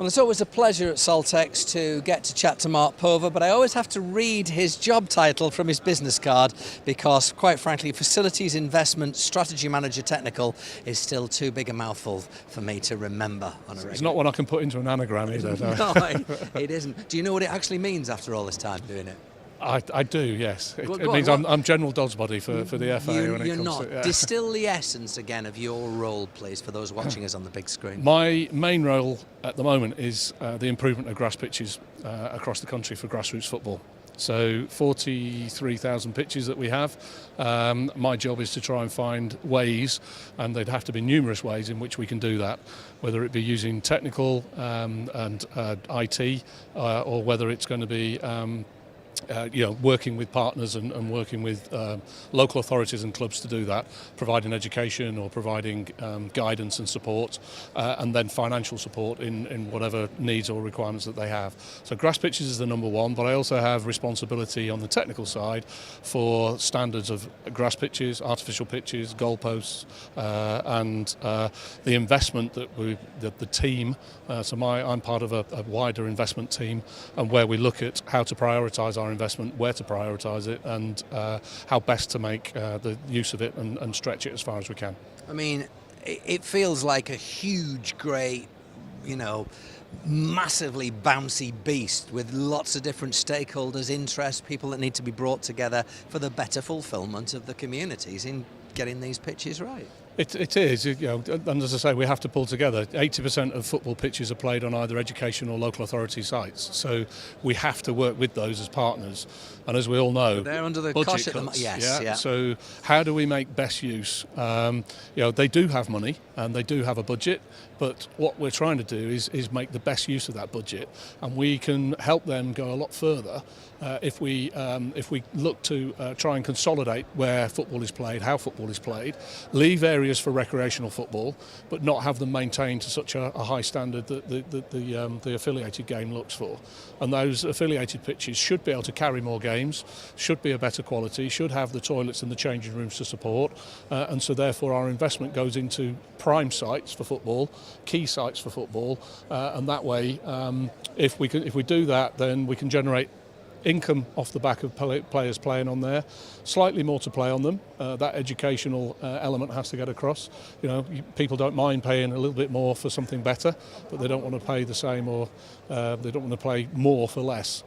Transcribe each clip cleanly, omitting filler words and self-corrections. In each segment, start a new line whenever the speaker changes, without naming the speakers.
Well, it's always a pleasure at SALTEX to get to chat to Mark Pover, but I always have to read his job title from his business card because, quite frankly, Facilities Investment Strategy Manager Technical is still too big a mouthful for me to remember on a regular.
It's not one I can put into an anagram either.
No, it isn't. Do you know what it actually means after all this time doing it?
I do, yes. It
Go
means
on.
I'm general Dodsbody for the FA when it
You're
comes
not.
to... Yeah.
Distill the essence again of your role, please, for those watching us on the big screen.
My main role at the moment is the improvement of grass pitches across the country for grassroots football. So 43,000 pitches that we have. My job is to try and find ways, and there'd have to be numerous ways in which we can do that, whether it be using technical and IT, or whether it's going to be working with partners and working with local authorities and clubs to do that, providing education or providing guidance and support, and then financial support in whatever needs or requirements that they have. So grass pitches is the number one, but I also have responsibility on the technical side for standards of grass pitches, artificial pitches, goalposts, and the investment that the team. I'm part of a wider investment team, and where we look at how to prioritise our investment, where to prioritise it, and how best to make the use of it and stretch it as far as we can.
I mean, it feels like a huge, great, massively bouncy beast with lots of different stakeholders, interests, people that need to be brought together for the better fulfilment of the communities in getting these pitches right.
It is, and as I say, we have to pull together. 80% of football pitches are played on either education or local authority sites, so we have to work with those as partners. And as we all know,
they're under the
budget
cosh
cuts,
yeah.
So how do we make best use? They do have money and they do have a budget, but what we're trying to do is make the best use of that budget, and we can help them go a lot further if we look to try and consolidate where football is played, how football is played, leave areas for recreational football, but not have them maintained to such a high standard that the affiliated game looks for. And those affiliated pitches should be able to carry more games, should be a better quality, should have the toilets and the changing rooms to support, and so therefore our investment goes into prime sites for football, key sites for football, and that way, if we do that, then we can generate income off the back of players playing on there, slightly more to play on them. That educational element has to get across. People don't mind paying a little bit more for something better, but they don't want to pay the same, or they don't want to pay more for less.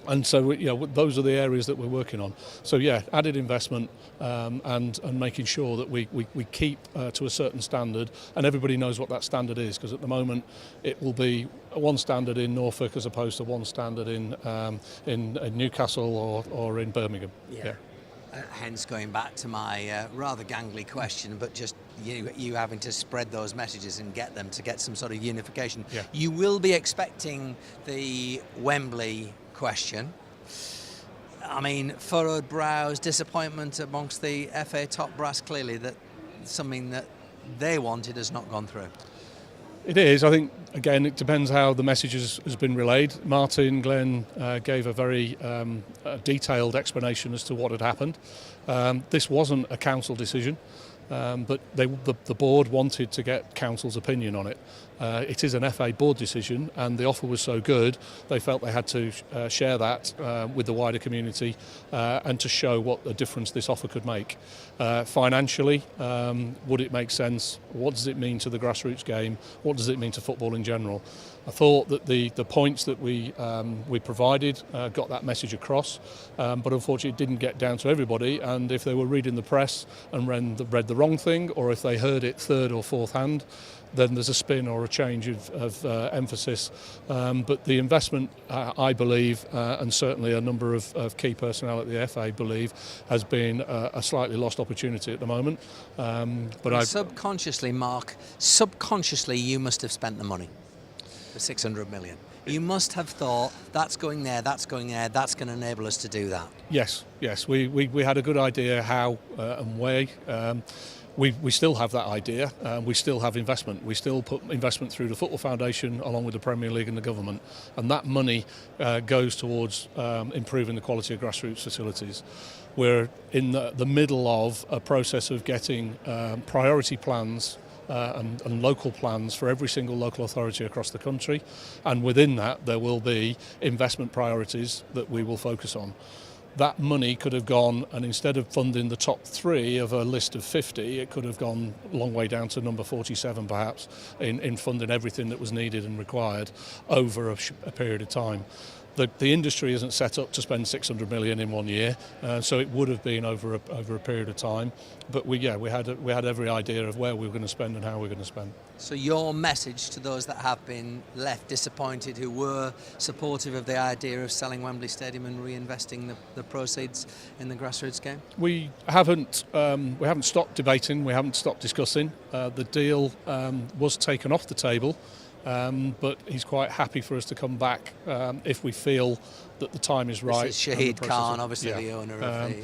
And so, those are the areas that we're working on. So, added investment and making sure that we keep to a certain standard, and everybody knows what that standard is, because at the moment it will be one standard in Norfolk as opposed to one standard in Newcastle or in Birmingham.
Yeah. Hence, going back to my rather gangly question, but just you having to spread those messages and get them to get some sort of unification.
Yeah.
You will be expecting the Wembley question. I mean, furrowed brows, disappointment amongst the FA top brass, clearly that something that they wanted has not gone through.
It is. I think, again, it depends how the message has been relayed. Martin Glenn gave a very detailed explanation as to what had happened. This wasn't a council decision, but the board wanted to get council's opinion on it. It is an FA board decision, and the offer was so good, they felt they had to share that with the wider community and to show what a difference this offer could make. Financially, would it make sense? What does it mean to the grassroots game? What does it mean to football in general? I thought that the points that we provided got that message across, but unfortunately it didn't get down to everybody, and if they were reading the press and read the wrong thing, or if they heard it third or fourth hand, then there's a spin or a change of emphasis. But the investment, I believe, and certainly a number of key personnel at the FA believe, has been a slightly lost opportunity at the moment. But
subconsciously, Mark, you must have spent the money. The 600 million. You must have thought, that's going there, that's going to enable us to do that.
Yes. We had a good idea how and where. We still have that idea. We still have investment. We still put investment through the Football Foundation along with the Premier League and the government. And that money goes towards improving the quality of grassroots facilities. We're in the middle of a process of getting priority plans and local plans for every single local authority across the country, and within that there will be investment priorities that we will focus on. That money could have gone, and instead of funding the top 3 of a list of 50, it could have gone a long way down to number 47 perhaps, in funding everything that was needed and required over a period of time. The industry isn't set up to spend 600 million in 1 year, so it would have been over a period of time. But we had every idea of where we were going to spend and how we were going to spend.
So your message to those that have been left disappointed, who were supportive of the idea of selling Wembley Stadium and reinvesting the proceeds in the grassroots game?
We haven't stopped debating. We haven't stopped discussing. The deal was taken off the table. But he's quite happy for us to come back if we feel that the time is right.
This is Shahid Khan, obviously the owner of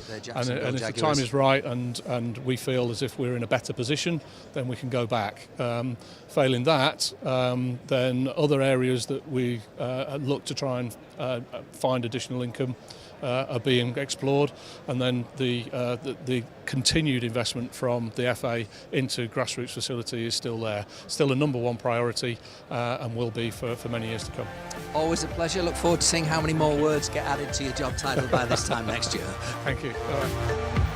the Jacksonville
and if
Jaguars.
the time is right and we feel as if we're in a better position, then we can go back. Failing that, then other areas that we look to try and find additional income are being explored, and then the continued investment from the FA into grassroots facility is still there, still a number 1 priority, and will be for many years to come.
Always a pleasure. Look forward to seeing how many more words get added to your job title by this time next year.
Thank you. All right.